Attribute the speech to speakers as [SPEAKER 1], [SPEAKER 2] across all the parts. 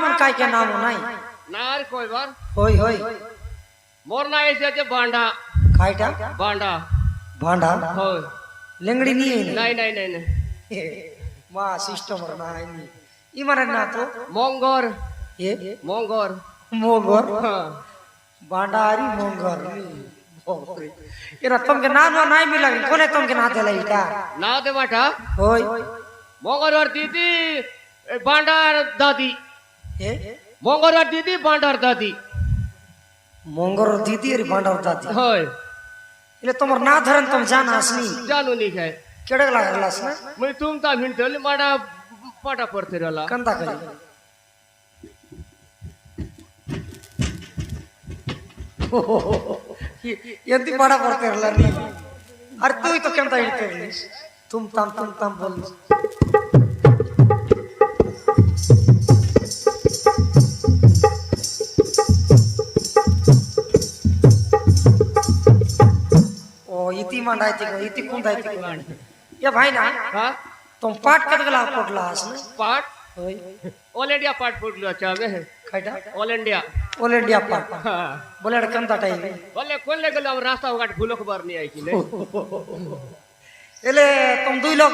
[SPEAKER 1] मन काय के नाम নাই
[SPEAKER 2] নার কয়বার
[SPEAKER 1] হই হই
[SPEAKER 2] মোর না এসেছে বান্ডা
[SPEAKER 1] কাইটা
[SPEAKER 2] বান্ডা
[SPEAKER 1] भांडा
[SPEAKER 2] হয়
[SPEAKER 1] लेंगड़ी नहीं है
[SPEAKER 2] নাই নাই নাই নাই
[SPEAKER 1] मां सिस्टम ना है नहीं इमारे ना तो
[SPEAKER 2] মঙ্গর
[SPEAKER 1] ये
[SPEAKER 2] মঙ্গর
[SPEAKER 1] मोगर
[SPEAKER 2] হ্যাঁ
[SPEAKER 1] भांडारी मोगर इरा तुमके नाम नहीं मिला कोने तुमके ना देला इटा
[SPEAKER 2] না দেবাটা
[SPEAKER 1] होय
[SPEAKER 2] মঙ্গরবার দিদি বান্ডার দাদি
[SPEAKER 1] ए
[SPEAKER 2] মঙ্গরবার দিদি বান্ডার দাদি
[SPEAKER 1] मोंगर दीदी और भांडा दादी
[SPEAKER 2] হয়
[SPEAKER 1] इले तुमर ना धरन तुम जान असनी
[SPEAKER 2] জানো নি খায়
[SPEAKER 1] केडे लागलास ना
[SPEAKER 2] মই तुम ता भिंटली माडा पाटा पडते रला
[SPEAKER 1] कंदा करी ಎಂತಿ ಪಾಡ ಬರ್ತಿರಲ್ಲ ನೀ ಅರ್ಥ ಹೋಯ್ತು ಕೆಂತ ಹೇಳ್ತಿರ್ಲಿ ತುಮ್ ತಮ್ ಬೋಲ್ ओ इति मंडायती को इति कुंदायती को ये भाई ना
[SPEAKER 2] हां
[SPEAKER 1] तुम पाठ कदगला पडलास ना
[SPEAKER 2] पाट
[SPEAKER 1] होय
[SPEAKER 2] ऑल इंडिया पाट पडलो चावे
[SPEAKER 1] कायटा
[SPEAKER 2] ऑल इंडिया
[SPEAKER 1] ऑल इंडिया पाठ
[SPEAKER 2] हां
[SPEAKER 1] बोले कंता टाइम
[SPEAKER 2] बोले कोल्ले गेलो हम रास्ता उगाट भूलो खबर नहीं आई कि ने
[SPEAKER 1] एले तुम दुई लोग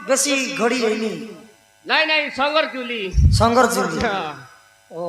[SPEAKER 1] बेसी घड़ी हैनी
[SPEAKER 2] नहीं नहीं संगर जुली
[SPEAKER 1] संघर्ष जुली
[SPEAKER 2] हां
[SPEAKER 1] ओ